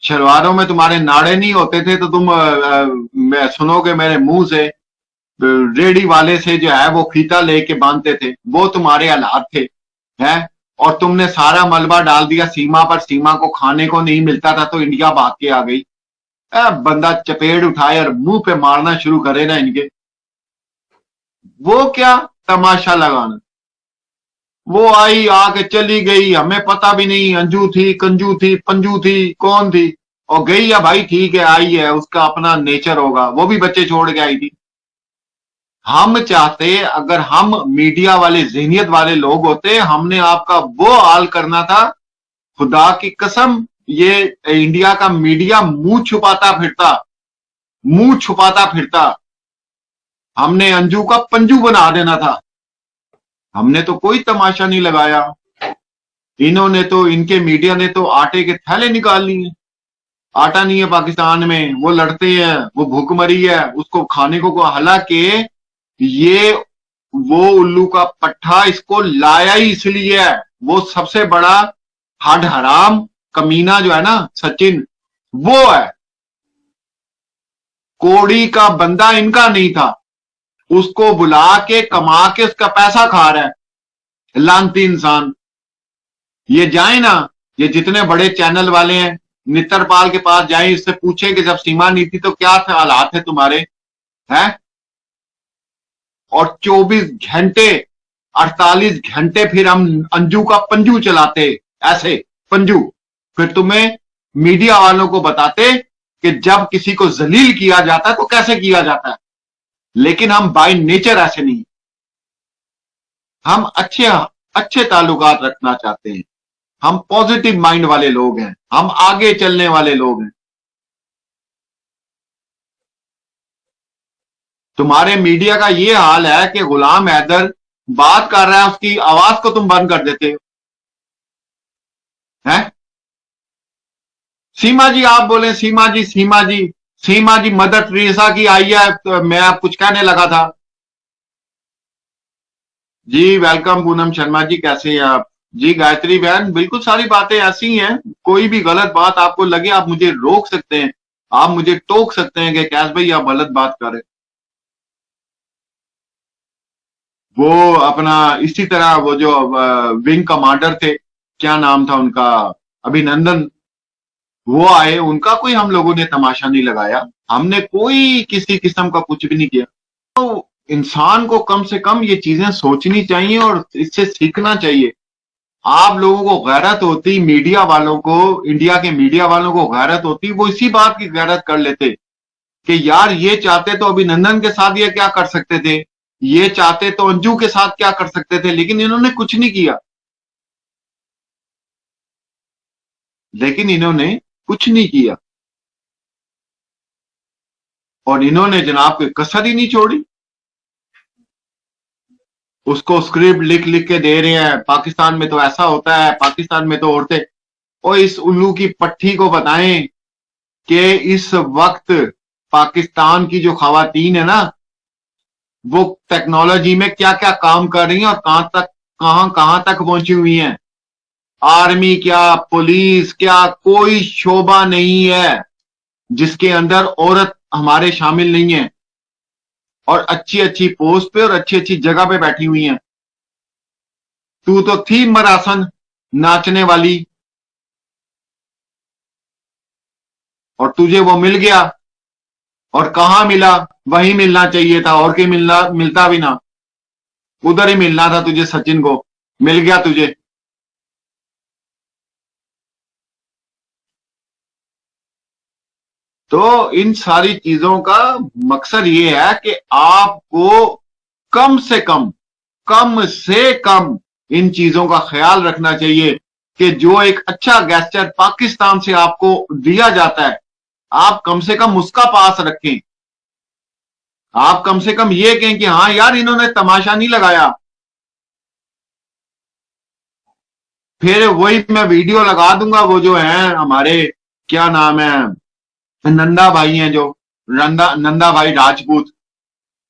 शलवारों में तुम्हारे नाड़े नहीं होते थे तो तुम मैं सुनोगे मेरे मुंह से, रेडी वाले से जो है वो फीता लेके बांधते थे, वो तुम्हारे हालात थे हैं। और तुमने सारा मलबा डाल दिया सीमा पर, सीमा को खाने को नहीं मिलता था तो इंडिया भाग के आ गई। बंदा चपेट उठाए और मुंह पे मारना शुरू करे ना इनके, वो क्या तमाशा लगाना। वो आई आके चली गई, हमें पता भी नहीं, अंजू थी, कंजू थी, पंजू थी, कौन थी, और गई है भाई, ठीक है आई है, उसका अपना नेचर होगा, वो भी बच्चे छोड़ के आई थी। हम चाहते अगर हम मीडिया वाले जहनियत वाले लोग होते, हमने आपका वो हाल करना था। खुदा की कसम, ये इंडिया का मीडिया मुंह छुपाता फिरता, मुंह छुपाता फिरता, हमने अंजू का पंजू बना देना था। हमने तो कोई तमाशा नहीं लगाया, इन्होंने तो, इनके मीडिया ने तो आटे के थैले निकाल लिए। आटा नहीं है पाकिस्तान में, वो लड़ते हैं, वो भूखमरी है, उसको खाने को हालांकि ये वो उल्लू का पट्टा इसको लाया ही इसलिए है। वो सबसे बड़ा हड हराम कमीना जो है ना सचिन, वो है। कोड़ी का बंदा इनका नहीं था, उसको बुला के कमा के उसका पैसा खा रहा है लानती इंसान। ये जाए ना, ये जितने बड़े चैनल वाले हैं, नित्तरपाल के पास जाए, इससे पूछे कि जब सीमा नहीं थी तो क्या थे हालात थे तुम्हारे, हैं। और 24 घंटे 48 घंटे फिर हम अंजू का पंजू चलाते, ऐसे पंजू, फिर तुम्हें मीडिया वालों को बताते कि जब किसी को जलील किया जाता है तो कैसे किया जाता है। लेकिन हम बाय नेचर ऐसे नहीं, हम अच्छे अच्छे ताल्लुकात रखना चाहते हैं, हम पॉजिटिव माइंड वाले लोग हैं, हम आगे चलने वाले लोग हैं। तुम्हारे मीडिया का ये हाल है कि गुलाम हैदर बात कर रहा है, उसकी आवाज को तुम बंद कर देते हो, हैं। सीमा जी आप बोले, सीमा जी, सीमा जी, सीमा जी मदर टेरेसा की आई है, तो मैं आप कुछ कहने लगा था। जी वेलकम पूनम शर्मा जी, कैसे हैं आप। जी गायत्री बहन, बिल्कुल सारी बातें ऐसी हैं, कोई भी गलत बात आपको लगे आप मुझे रोक सकते हैं, आप मुझे टोक सकते हैं कि कैश भाई आप गलत बात कर रहे। वो अपना इसी तरह वो जो विंग कमांडर थे, क्या नाम था उनका, अभिनंदन, वो आए, उनका कोई हम लोगों ने तमाशा नहीं लगाया, हमने कोई किसी किस्म का कुछ भी नहीं किया। तो इंसान को कम से कम ये चीजें सोचनी चाहिए और इससे सीखना चाहिए। आप लोगों को गैरत होती, मीडिया वालों को, इंडिया के मीडिया वालों को गैरत होती, वो इसी बात की गैरत कर लेते कि यार ये चाहते तो अभिनंदन के साथ ये क्या कर सकते थे, ये चाहते तो अंजू के साथ क्या कर सकते थे, लेकिन इन्होंने कुछ नहीं किया, लेकिन इन्होंने कुछ नहीं किया। और इन्होंने जनाब कोई कसर ही नहीं छोड़ी, उसको स्क्रिप्ट लिख लिख के दे रहे हैं, पाकिस्तान में तो ऐसा होता है, पाकिस्तान में तो औरतें। और इस उल्लू की पट्टी को बताएं कि इस वक्त पाकिस्तान की जो खवातीन है ना, वो टेक्नोलॉजी में क्या क्या काम कर रही हैं और कहां तक पहुंची हुई हैं। आर्मी क्या, पुलिस क्या, कोई शोबा नहीं है जिसके अंदर औरत हमारे शामिल नहीं है, और अच्छी अच्छी पोस्ट पे और अच्छी अच्छी जगह पे बैठी हुई हैं। तू तो थी मरासन नाचने वाली, और तुझे वो मिल गया, और कहां मिला, वहीं मिलना चाहिए था, और कहीं मिलता भी ना, उधर ही मिलना था तुझे, सचिन को मिल गया तुझे। तो इन सारी चीजों का मकसद ये है कि आपको कम से कम, कम से कम इन चीजों का ख्याल रखना चाहिए कि जो एक अच्छा गेस्चर पाकिस्तान से आपको दिया जाता है, आप कम से कम उसका पास रखें। आप कम से कम ये कहें कि हाँ यार इन्होंने तमाशा नहीं लगाया। फिर वही मैं वीडियो लगा दूंगा, वो जो है हमारे, क्या नाम है, नंदा भाई हैं जो, नंदा भाई राजपूत,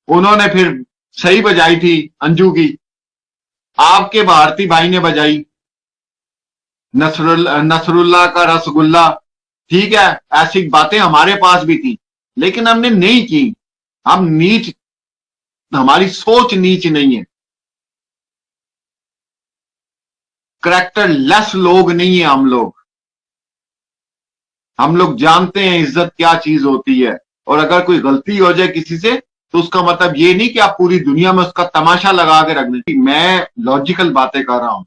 उन्होंने फिर सही बजाई थी अंजू की, आपके भारती भाई ने बजाई नसरुल्ला का रसगुल्ला, ठीक है, ऐसी बातें हमारे पास भी थी, लेकिन हमने नहीं की। हम नीच, हमारी सोच नीच नहीं है, करेक्टर लेस लोग नहीं है हम लोग। हम लोग जानते हैं इज्जत क्या चीज होती है, और अगर कोई गलती हो जाए किसी से, तो उसका मतलब ये नहीं कि आप पूरी दुनिया में उसका तमाशा लगा के रख दें। मैं लॉजिकल बातें कर रहा हूं,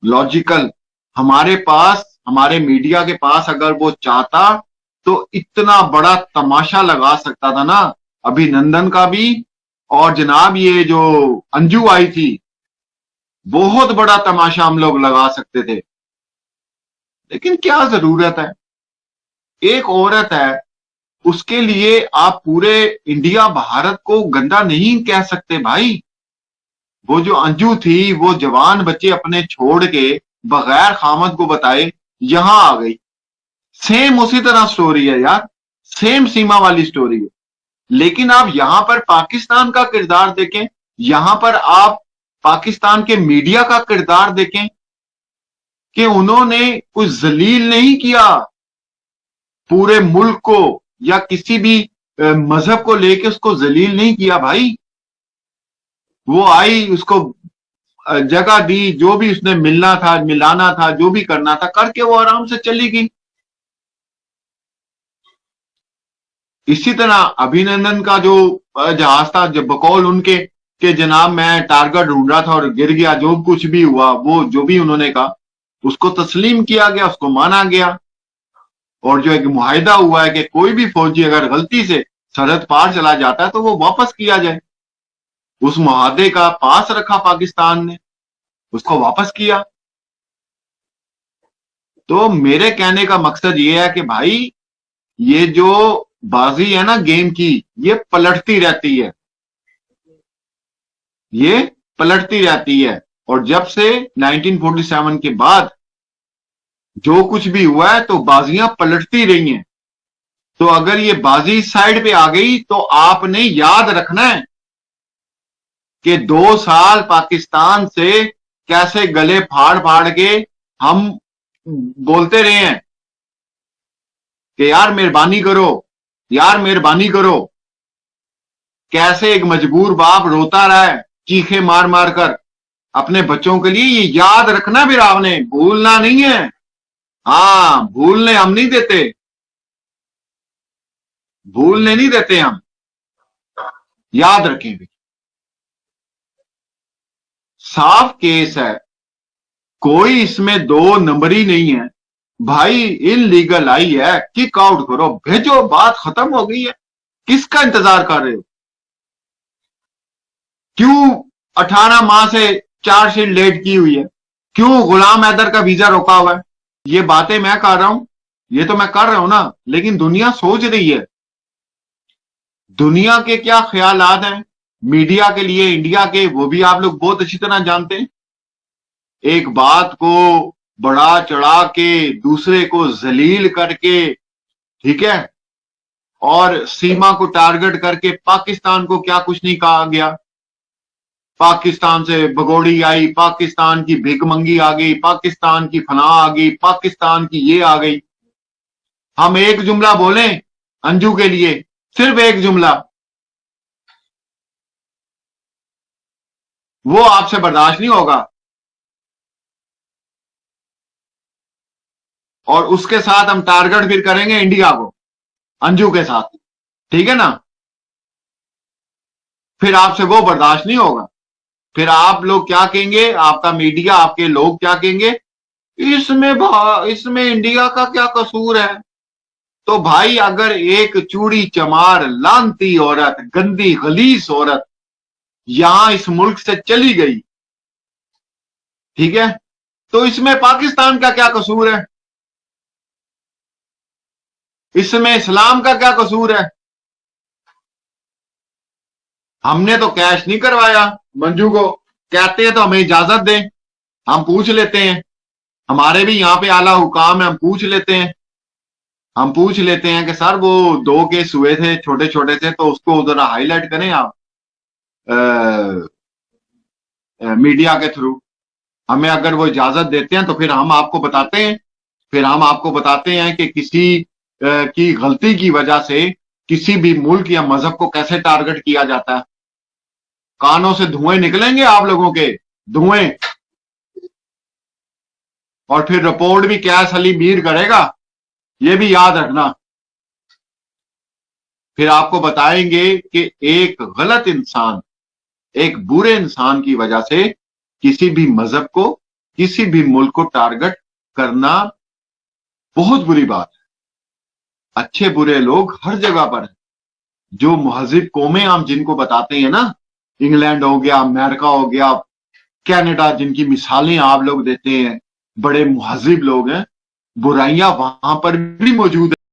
लॉजिकल। हमारे पास, हमारे मीडिया के पास अगर वो चाहता तो इतना बड़ा तमाशा लगा सकता था ना, अभिनंदन का भी, और जनाब ये जो अंजू आई थी, बहुत बड़ा तमाशा हम लोग लगा सकते थे। लेकिन क्या जरूरत है, एक औरत है, उसके लिए आप पूरे इंडिया भारत को गंदा नहीं कह सकते भाई। वो जो अंजू थी, वो जवान बच्चे अपने छोड़ के बगैर खामद को बताए यहां आ गई। सेम उसी तरह स्टोरी है यार, सेम सीमा वाली स्टोरी है। लेकिन आप यहां पर पाकिस्तान का किरदार देखें, यहां पर आप पाकिस्तान के मीडिया का किरदार देखें कि उन्होंने कुछ जलील नहीं किया पूरे मुल्क को, या किसी भी मजहब को लेके उसको जलील नहीं किया भाई। वो आई, उसको जगह दी, जो भी उसने मिलना था, मिलाना था, जो भी करना था करके वो आराम से चली गई। इसी तरह अभिनंदन का जो जहाज था, जब बकौल उनके कि जनाब मैं टारगेट ढूंढ रहा था और गिर गया, जो कुछ भी हुआ, वो जो भी उन्होंने कहा उसको तस्लीम किया गया, उसको माना गया। और जो एक मुआहिदा हुआ है कि कोई भी फौजी अगर गलती से सरहद पार चला जाता है तो वो वापस किया जाए, उस मुआहदे का पास रखा पाकिस्तान ने, उसको वापस किया। तो मेरे कहने का मकसद ये है कि भाई, ये जो बाजी है ना गेम की, ये पलटती रहती है, ये पलटती रहती है। और जब से 1947 के बाद जो कुछ भी हुआ है, तो बाजियां पलटती रही हैं। तो अगर ये बाजी साइड पे आ गई, तो आपने याद रखना है कि 2 साल पाकिस्तान से कैसे गले फाड़ फाड़ के हम बोलते रहे हैं कि यार मेहरबानी करो, यार मेहरबानी करो। कैसे एक मजबूर बाप रोता रहा है चीखे मार मार कर अपने बच्चों के लिए। ये याद रखना, फिर आपने भूलना नहीं है। हाँ, भूलने हम नहीं देते, भूलने नहीं देते हम, याद रखें भी। साफ केस है, कोई इसमें दो नंबरी नहीं है भाई। इनलीगल आई है, किक आउट करो, भेजो, बात खत्म हो गई है। किसका इंतजार कर रहे हो? क्यों 18 माह से चार्जशीट लेट की हुई है? क्यों गुलाम हैदर का वीजा रोका हुआ है? ये बातें मैं कर रहा हूं, ये तो मैं कर रहा हूं ना, लेकिन दुनिया सोच रही है। दुनिया के क्या ख्यालात हैं मीडिया के लिए इंडिया के, वो भी आप लोग बहुत अच्छी तरह जानते हैं। एक बात को बढ़ा चढ़ा के, दूसरे को जलील करके, ठीक है, और सीमा को टारगेट करके पाकिस्तान को क्या कुछ नहीं कहा गया। पाकिस्तान से भगोड़ी आई, पाकिस्तान की भिकमंगी आ गई, पाकिस्तान की फना आ गई, पाकिस्तान की ये आ गई। हम एक जुमला बोलें अंजू के लिए, सिर्फ एक जुमला, वो आपसे बर्दाश्त नहीं होगा। और उसके साथ हम टारगेट फिर करेंगे इंडिया को, अंजू के साथ, ठीक है ना? फिर आपसे वो बर्दाश्त नहीं होगा। फिर आप लोग क्या कहेंगे, आपका मीडिया, आपके लोग क्या कहेंगे, इसमें इसमें इंडिया का क्या कसूर है? तो भाई, अगर एक चूड़ी चमार लानती औरत, गंदी गलीस औरत यहां इस मुल्क से चली गई, ठीक है, तो इसमें पाकिस्तान का क्या कसूर है? इसमें इस्लाम का क्या कसूर है? हमने तो कैश नहीं करवाया मंजू को। कहते हैं तो हमें इजाजत दें, हम पूछ लेते हैं। हमारे भी यहाँ पे आला हुकाम है, हम पूछ लेते हैं। हम पूछ लेते हैं कि सर वो 2 केस हुए थे, छोटे छोटे थे, तो उसको जरा हाईलाइट करें आप मीडिया के थ्रू। हमें अगर वो इजाजत देते हैं तो फिर हम आपको बताते हैं, फिर हम आपको बताते हैं कि किसी की गलती की वजह से किसी भी मुल्क या मजहब को कैसे टारगेट किया जाता है। कानों से धुएं निकलेंगे आप लोगों के, धुएं। और फिर रिपोर्ट भी कैस अली मीर करेगा, ये भी याद रखना। फिर आपको बताएंगे कि एक गलत इंसान, एक बुरे इंसान की वजह से किसी भी मजहब को, किसी भी मुल्क को टारगेट करना बहुत बुरी बात है। अच्छे बुरे लोग हर जगह पर हैं। जो महजिब कौमें हम जिनको बताते हैं ना, इंग्लैंड हो गया, अमेरिका हो गया, कनाडा, जिनकी मिसालें आप लोग देते हैं, बड़े महजिब लोग हैं, बुराइयां वहां पर भी मौजूद